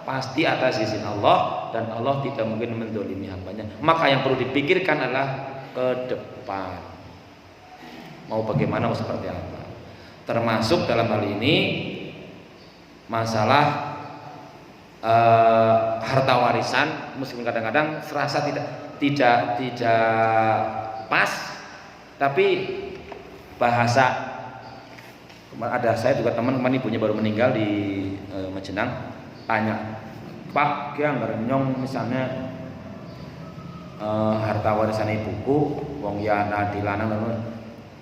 S1: pasti atas izin Allah dan Allah tidak mungkin mendolimi hambanya. Maka yang perlu dipikirkan adalah ke depan. Mau bagaimana, mau seperti apa. Termasuk dalam hal ini masalah harta warisan, meskipun kadang-kadang serasa tidak pas, tapi bahasa ada saya juga teman ibunya baru meninggal di Majenang, tanya, "Pak, ki anggar nyong misalnya harta warisan ibuku wong ya dilanang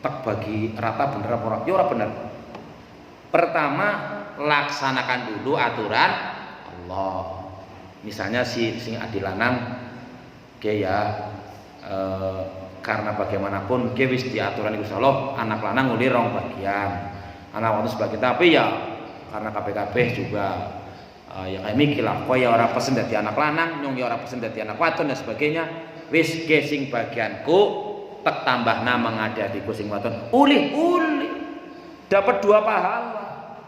S1: tak bagi rata bener apa ora?" Ya ora bener. Pertama, laksanakan dulu aturan Allah. Misalnya sing adilanang ke ya karena bagaimanapun ke wis diaturan Gusti Allah, anak lanang nguli rong bagian, anak wadon sebagian. Tapi ya karena KPKB juga ya kayak mikir lah, kok ya orang pesen dadi anak lanang, nyong ya orang pesen dadi anak wadon dan sebagainya. Wis ke sing bagianku tek tambahna mengadatiku sing wadon. Uli dapat 2 pahala.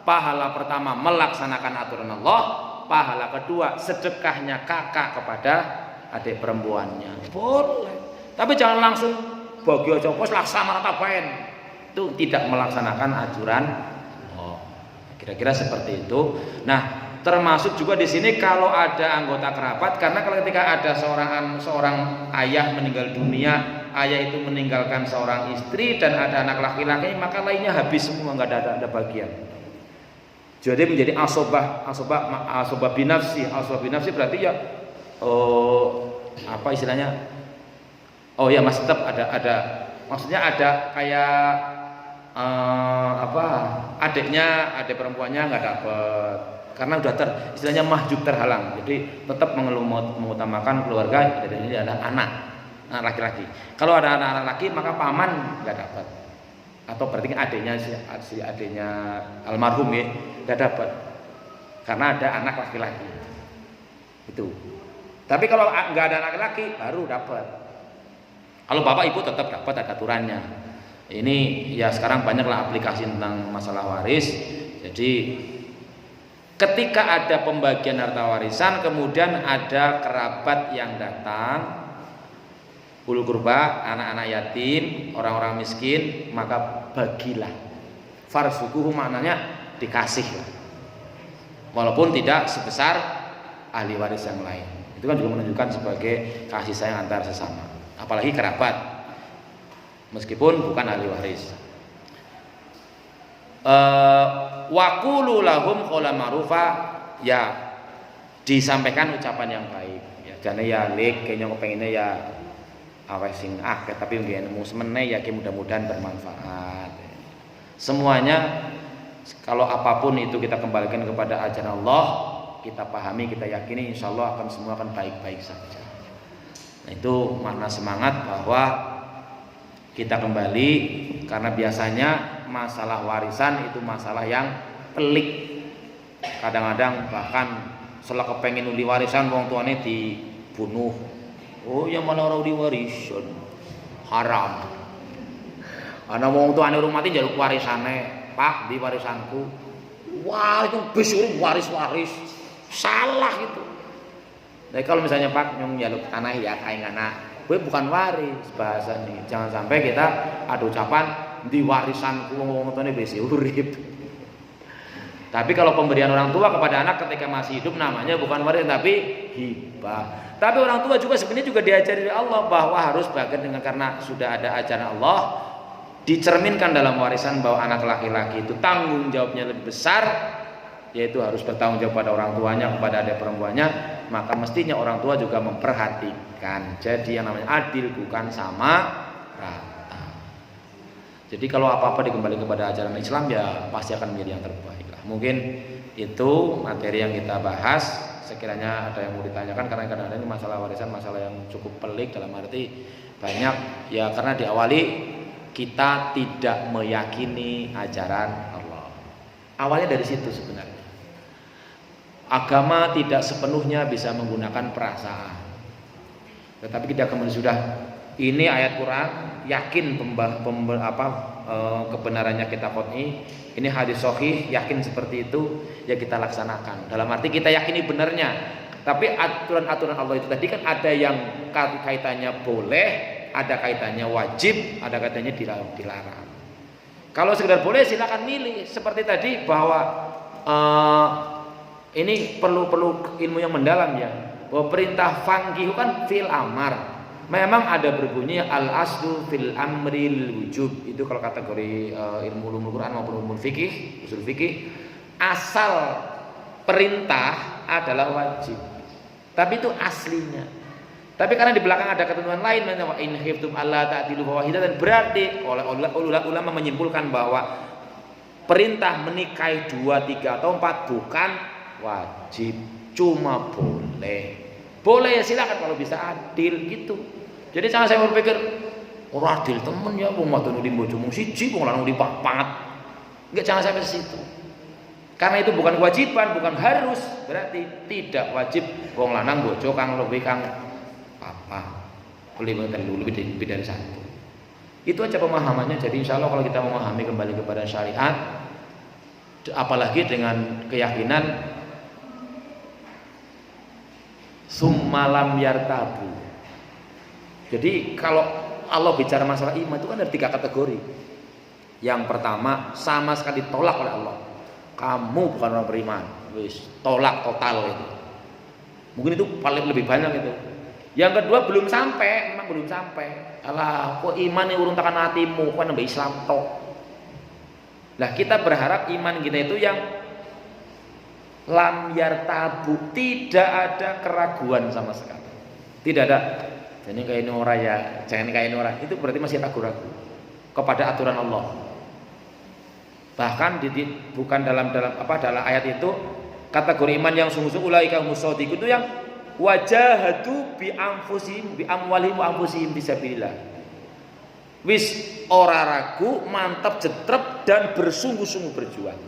S1: Pahala pertama melaksanakan aturan Allah, pahala kedua sedekahnya kakak kepada adik perempuannya. Boleh. Tapi jangan langsung bagi aja pos laksana tabaen. Itu tidak melaksanakan aturan. Oh, kira-kira seperti itu. Nah, termasuk juga di sini kalau ada anggota kerabat, karena kalau ketika ada seorang ayah meninggal dunia, ayah itu meninggalkan seorang istri dan ada anak laki-laki, maka lainnya habis semua, nggak ada bagian. Jadi menjadi asobah binafsi. Asobah binafsi berarti ya apa istilahnya? Oh ya, masih tetap ada maksudnya ada kayak adik perempuannya nggak dapet karena udah istilahnya mahjub terhalang. Jadi tetap mengutamakan keluarga, dan ini adalah anak laki-laki. Kalau ada anak laki maka paman nggak dapat, atau berarti adiknya si adiknya almarhum ya nggak dapat karena ada anak laki-laki itu. Tapi kalau nggak ada anak laki baru dapat. Kalau bapak ibu tetap dapat, ada aturannya. Ini ya sekarang banyaklah aplikasi tentang masalah waris. Jadi ketika ada pembagian harta warisan, kemudian ada kerabat yang datang, ulul qurba, anak-anak yatim, orang-orang miskin, maka bagilah. Farzuquhu maknanya dikasih lah. walaupun tidak sebesar ahli waris yang lain. Itu kan juga menunjukkan sebagai kasih sayang antar sesama, apalagi kerabat meskipun bukan ahli waris. Waqulu lahum qawlan ma'rufa, ya disampaikan ucapan yang baik. Ya jane ya lek kayaknya kepengine ya awes sing akeh tapi nggih nemu semene ya mudah-mudahan bermanfaat. Semuanya kalau apapun itu kita kembalikan kepada ajaran Allah, kita pahami, kita yakini, insya Allah semua akan baik-baik saja. Nah itu makna semangat bahwa kita kembali, karena biasanya masalah warisan itu masalah yang pelik. Kadang-kadang bahkan setelah kepengen uli warisan wong tuane dibunuh. Oh ya malah ora diwarisan, haram. Ana wong tuane urung mati njaluk warisane, Pak di warisanku. Wah itu bis waris-waris, salah itu. Nah kalau misalnya Pak nyong njaluk tanah ya kain anak, gue bukan waris bahasa nih. Jangan sampai kita ada ucapan di warisanku wong tuane wis urip. Tapi kalau pemberian orang tua kepada anak ketika masih hidup namanya bukan waris tapi hibah. Tapi orang tua juga sebenarnya juga diajari oleh Allah bahwa harus bagian dengan, karena sudah ada ajaran Allah dicerminkan dalam warisan bahwa anak laki-laki itu tanggung jawabnya lebih besar, yaitu harus bertanggung jawab pada orang tuanya, kepada adik perempuannya. Maka mestinya orang tua juga memperhatikan. Jadi yang namanya adil bukan sama rata. Jadi kalau apa-apa dikembalikan kepada ajaran Islam ya pasti akan menjadi yang terbaik lah. Mungkin itu materi yang kita bahas. Sekiranya ada yang mau ditanyakan, karena kadang-kadang ini masalah warisan masalah yang cukup pelik, dalam arti banyak ya, karena diawali kita tidak meyakini ajaran Allah. Awalnya dari situ sebenarnya. Agama tidak sepenuhnya bisa menggunakan perasaan. Tetapi kita kemudian sudah ini ayat Quran, yakin kebenarannya kita qot'i, ini hadis sahih, yakin seperti itu, ya kita laksanakan. Dalam arti kita yakini benernya. Tapi aturan-aturan Allah itu tadi kan ada yang kaitannya boleh, ada kaitannya wajib, ada kaitannya dilarang. Kalau sekedar boleh silakan milih. Seperti tadi bahwa ini perlu ilmu yang mendalam ya. Bahwa perintah fangkihu kan fil amar. Memang ada berbunyi al aslu fil amril wujub. Itu kalau kategori ilmu ulumul Quran maupun ilmu fikih, usul fikih, asal perintah adalah wajib. Tapi itu aslinya. Tapi karena di belakang ada ketentuan lain, wa in khiftum alla ta'dilu fawahidatan, berarti oleh ulama menyimpulkan bahwa perintah menikahi 2, 3 atau 4 bukan wajib, cuma boleh. Boleh ya silakan kalau bisa adil gitu. Jadi jangan saya berpikir ora adil temen ya wong wadon di bojomu siji wong lanang di papat. Enggak, jangan sampai ke situ. Karena itu bukan kewajiban, bukan harus, berarti tidak wajib wong lanang bojo kang lebih kang apa. Lebih dari satu. Itu aja pemahamannya. Jadi insya Allah kalau kita memahami kembali kepada syariat, apalagi dengan keyakinan summalam yartabu. Jadi kalau Allah bicara masalah iman itu kan ada 3 kategori. Yang pertama sama sekali tolak oleh Allah. Kamu bukan orang beriman. Wis tolak total itu. Mungkin itu paling lebih banyak itu. Yang kedua belum sampai, memang belum sampai. Alah, kok iman yang urung tekan hatimu, kok nambah Islam tok. Lah kita berharap iman kita itu yang lam yartabu, tidak ada keraguan sama sekali. Tidak ada. Jadi kayak ini orang ya, jangan kayak ini orang. Itu berarti masih ragu-ragu kepada aturan Allah. Bahkan bukan dalam ayat itu kategori iman yang sungguh-sungguh ulaika musadiqun itu yang wajahadu bi anfusihim bi amwalihim wa anfusihim fisabilillah. Wis ora ragu, mantap jetrep dan bersungguh-sungguh berjuang.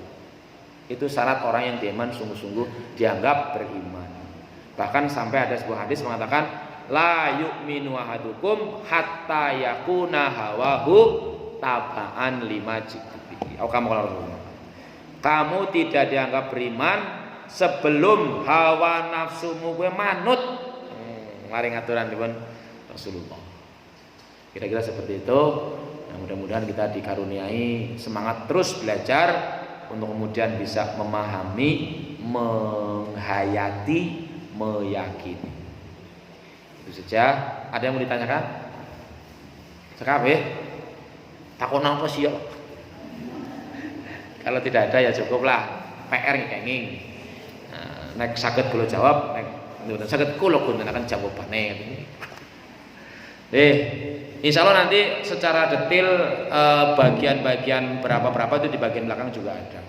S1: Itu syarat orang yang beriman sungguh-sungguh dianggap beriman. Bahkan sampai ada sebuah hadis mengatakan la yu'minu ahadukum hatta yakuna hawahu tabaan lima jibihi. Kamu tidak dianggap beriman sebelum hawa nafsumu gue manut. Mari ngaturan dipun Rasulullah. Kira-kira seperti itu. Nah, mudah-mudahan kita dikaruniai semangat terus belajar untuk kemudian bisa memahami, menghayati, meyakini. Itu saja. Ada yang mau ditanyakan? Sekabeh? Takon apa sih ya? Kalau tidak ada ya cukuplah. PR ngenging. Nek saged kula jawab, nek mboten saged kula gunakaken jawabane. Insyaallah nanti secara detail bagian-bagian berapa itu di bagian belakang juga ada.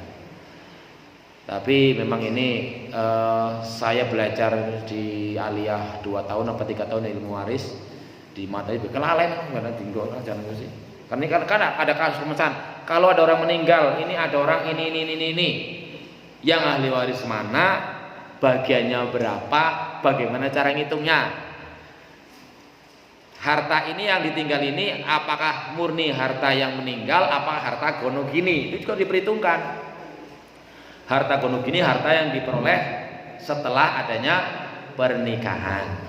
S1: Tapi memang ini saya belajar di aliyah 2 tahun atau 3 tahun ilmu waris di mata itu kelalen karena tinggal jangan sih. Karena ada kasus pemecahan. Kalau ada orang meninggal, ini ada orang ini. Yang ahli waris mana, bagiannya berapa, bagaimana cara ngitungnya. Harta ini yang ditinggal ini apakah murni harta yang meninggal, apakah harta gono gini, itu juga diperhitungkan. Harta gono gini harta yang diperoleh setelah adanya pernikahan.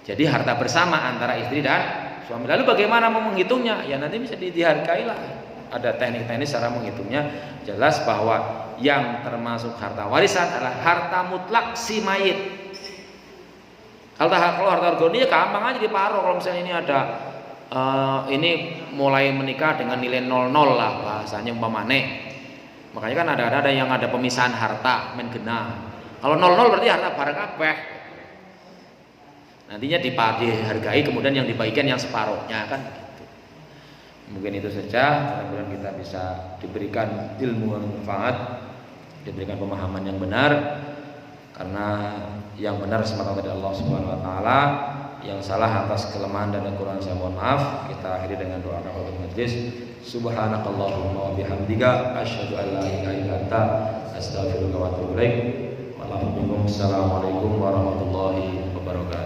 S1: Jadi harta bersama antara istri dan suami. Lalu bagaimana mau menghitungnya? Ya nanti bisa dihargai lah. Ada teknik-teknik cara menghitungnya. Jelas bahwa yang termasuk harta warisan adalah harta mutlak si mayit. Kalau harta organik ya gampang aja diparuh. Kalau misalnya ini ada ini mulai menikah dengan nilai 00 lah bahasanya umpamane. Makanya kan ada yang ada pemisahan harta men genah. Kalau 00 berarti harta barang kabeh. Nantinya dihargai kemudian yang dibagikan yang separuhnya kan gitu. Mungkin itu saja, mudah-mudahan kita bisa diberikan ilmu yang bermanfaat, diberikan pemahaman yang benar, karena yang benar semata-mata dari Allah Subhanahu wa taala, yang salah atas kelemahan dan kekurangan saya mohon maaf. Kita akhiri dengan doa kafaratul majlis. Subhanakallahumma wa bihamdika asyhadu an la ilaha illa anta astaghfiruka wa atubu ilaik. Assalamualaikum warahmatullahi wabarakatuh.